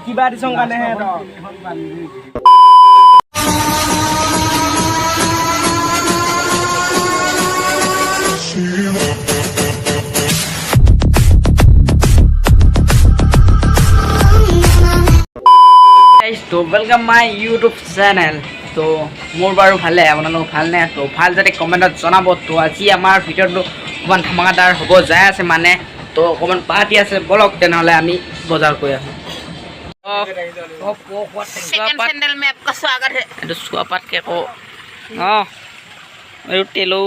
কিবা দিছ কাৰণেহে तो वेलकम माय यूट्यूब चैनल। तो मोर बारू भाले आपलोक भालने तो भाल जाते कमेन्टत जनाब। तो आज आमार भिडिओটো अकमान धमाकादार हब जाय आछे माने तो अकमान पार्टी आछे बोलक तेनहले आमी बजार गई आछो। सेकंड चैनल में आपका स्वागत है। एतो सुआपात के को तेलो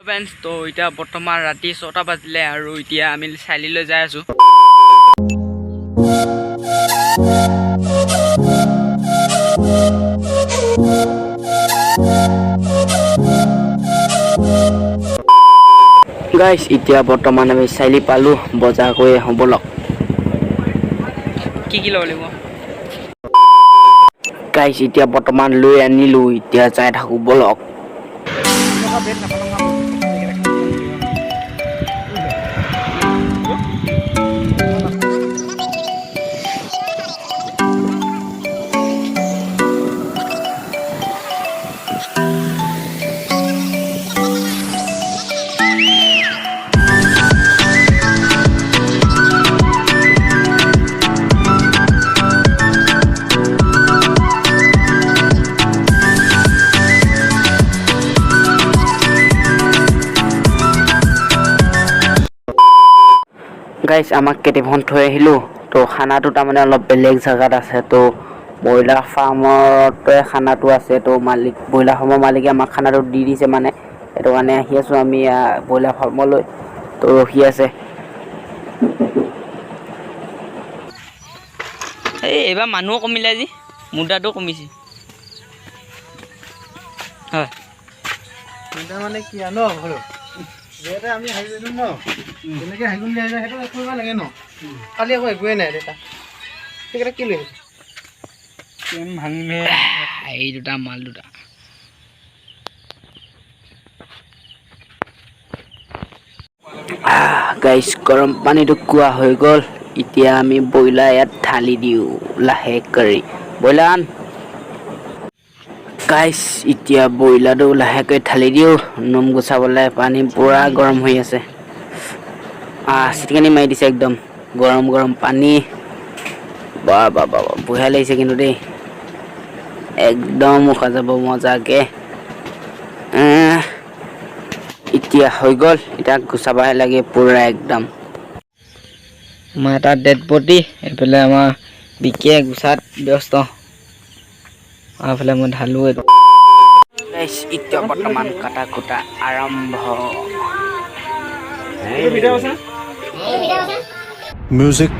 फ्रेंड्स। तो इटा बर्तमान राति 6टा बाजिले आरो इटा आमी चाइलिলৈ जाय आछो। गाइस इतना बर्तमान आम चाइली पालू बजार गई हम बोलक कि लगे गाइस इतना बर्तमान लै आनिलु इतना जाय थाकू बोलक। गाइस आमाक केटिभन थৈ আহিলো। तो खानाটো तारमाने अलप बेलेग जगात আছে। तो ब्रयलार फार्मते खानाটো আছে। तो मालिक ब्रयलार फार्মৰ मालिके आमाक खानाটো দি দিছে মানে এটো কাৰণে আহি আছো আমি ब्रयलार फार्मলৈ। तो ৰখি আছে এই এবা মানুহ কমিলে আজি মুদাটো কমিছে হয় মুদা মানে কি আনো হলো যেটা আমি হাইজেনো ন এনেকে হাইগুন যায় হেটো কৰিব লাগে ন কালি আকৌ একোৱে নাই দেতা ঠিক কি লৈ কেন ভাঙিমে এই দুটা মাল দুটা গাইস গৰম পানীটো কুয়া হৈ গল। এতিয়া আমি ব্ৰয়লাৰ ইয়াত ঢালি দিও লাহে কৰি ব্ৰয়লাৰ गाइस इतना ब्रयलारটো লাহেকৈ ঢালি দিও নম গুছাবলৈ पानी पूरा गरम হৈ আছে। চিটিকানি মাৰি দিছে একদম गरम गरम पानी बा बा बा बुঢ়া লাগিছে কিন্তু দেই একদম মুখা যাব মজাকে। এতিয়া হৈ গল এটা গুছাবাহে লাগে पूरा एकदम মাটা ডেড বডি এফালে আমাৰ বিকে গুছাত ব্যস্ত आफाले मैं ढालू गाइस इतना बर्तमान काटा कुटा आरंभ म्यूजिक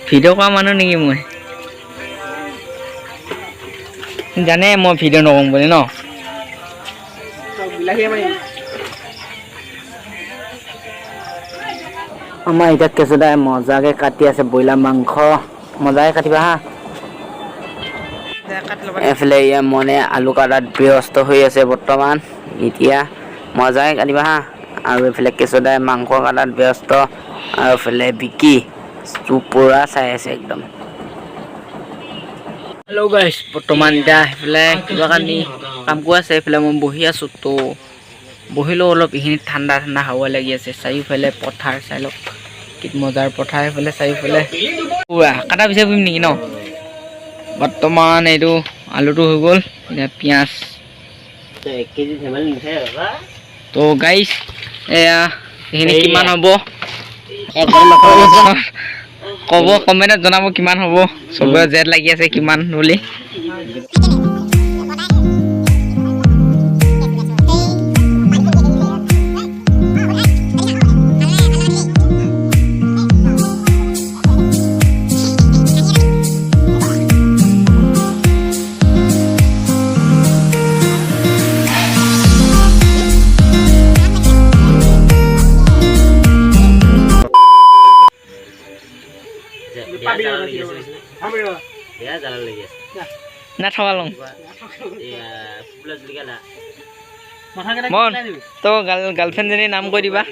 भिडिओ का मानो नहीं मैं जाने मैं भिडिओ नकम बोली न आमार इतना केसुदाय मजाके काटी आछे ब्रयलार मांस मजाके काटिबा हा। एफाले इया मने आलू काटात व्यस्त হৈ আছে बर्तमान इतना मजाके काटिबा हा। आरो एफाले केसुदाय मांस काटात व्यस्त आरो एफाले बिकी पूरा चाই আছে एकदम। हेलो गाइस बर्तमान इतना एफाले किबा कानि काम কৰি আছে एफाले मैं बहि आছো। तो बहिलो अलप इखिनि ঠাণ্ডা ঠাণ্ডা हावा লাগি আছে। চাৰিওফালে পথাৰ চাইলক কি মজাৰ পথাৰ এফালে চাৰিওফালে পুৰা কাটা পিছে বুইম নেকি ন। বৰ্তমান এইটো আলুটো হৈ গল এতিয়া পিয়াজ 1 কেজি ধেমালি নিছে বাবা। তো গাইস এয়া এখিনি কিমান হ'ব কব কমেন্টত জনাব কিমান হ'ব সবে জেড লাগি আছে কিমান বুলি। না থবা লওঁ মাথাকেইটা মন কিলাই দিবি তো গাৰ্লফ্ৰেণ্ডজনীৰ নাম কৈ দিবা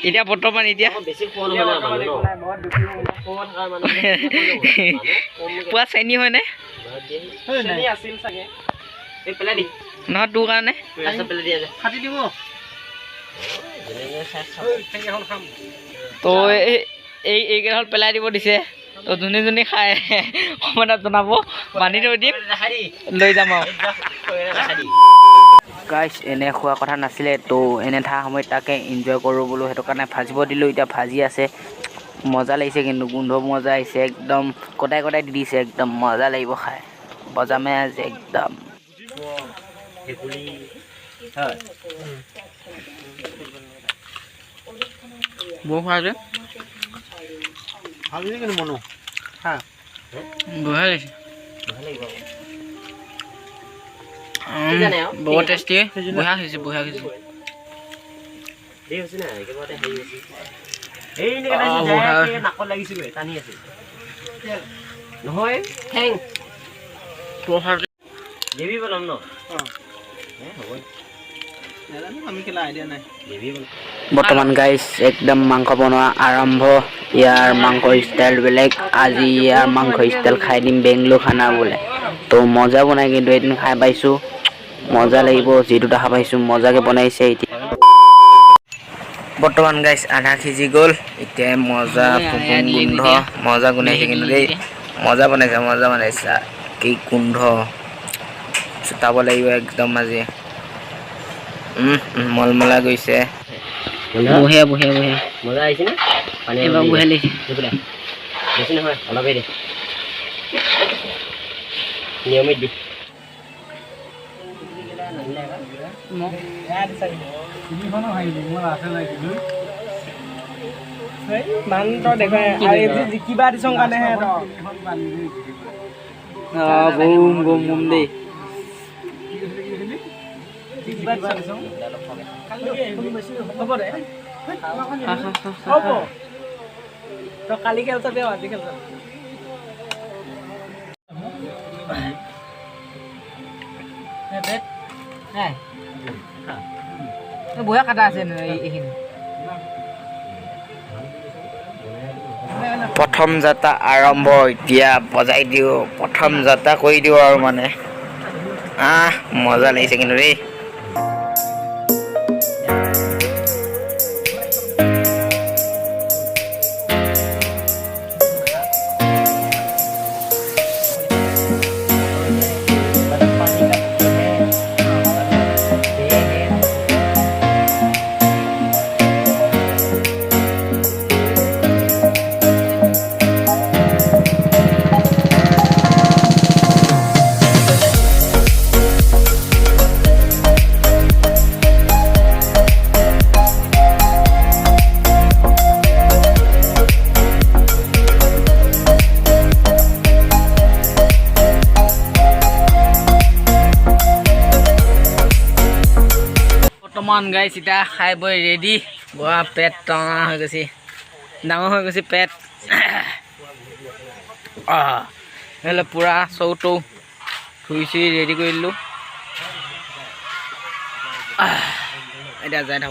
এতিয়া বৰ্তমান এতিয়া পুৱা চেনি হয়নে নহয় তোৰ কাৰণে ফাটি দিব তো এইকেইডাল পেলাই দিব দিছে তো যোনে যোনে খায় কমেণ্টত জনাব বান্ধি থৈ দিম লৈ যাম আৰু গাইছ এনে খোৱা কথা নাছিলে তো এনে থা সময়ত তাকে এনজয় কৰোঁ বোলো সেইটো কাৰণে ভাজিব দিলোঁ এতিয়া ভাজি আছে মজা লাগিছে কিন্তু গোন্ধ মজা আহিছে একদম কটাই কটাই দি দিছে একদম মজা লাগিব খাই বজামে আজি একদম বৌ খোৱা যে ভাল লাগিছে কিন্তু মনো হা বঢ়িয়া লাগিছে বহুত টেষ্টি বঢ়িয়া হৈছে নহয় ঠেং দেৱী বনাম ন আমি খেলা আইডিয়া নাই বৰ্তমান গাইছ একদম মাংস বনোৱা আৰম্ভ ইয়াৰ মাংস ষ্টাইল বেলেগ আজি ইয়াৰ মাংস ষ্টাইল খাই দিম বেংগলোৰ খানা বোলে তো মজা বনাই কিন্তু এদিন খাই পাইছোঁ মজা লাগিব যিটো দেখা পাইছোঁ মজাকে বনাইছে এতিয়া বৰ্তমান গাইছ আধা সিজি গ'ল এতিয়া মজা গোন্ধ মজা গুনাইছে কিন্তু দেই মজা বনাইছে কি গোন্ধ চুটাব লাগিব একদম আজি মলমলা গৈছে বঢ়িয়া মজা আহিছে না পানী এবাৰ বঢ়িয়া লাগিছে বেছি নহয় অলপেই দে নিয়মিত দি কিবা দিছ কাৰণেহে বুম দেই কালি খেলছ দে আজি খেলছ বঢ়িয়া কাটা আছে এইখিনি প্ৰথম যাত্ৰা আৰম্ভ এতিয়া বজাই দিওঁ প্ৰথম যাত্ৰা কৰি দিওঁ আৰু মানে মজা লাগিছে কিন্তু দেই বৰ্তমান গাইছ এতিয়া খাই বৈ ৰেডি বৰা পেট টঙা হৈ গৈছে ডাঙৰ হৈ গৈছে পেট নহ'লে পূৰা চৌটো ধুই চুই ৰেডি কৰি দিলোঁ এতিয়া যাই থাকোঁ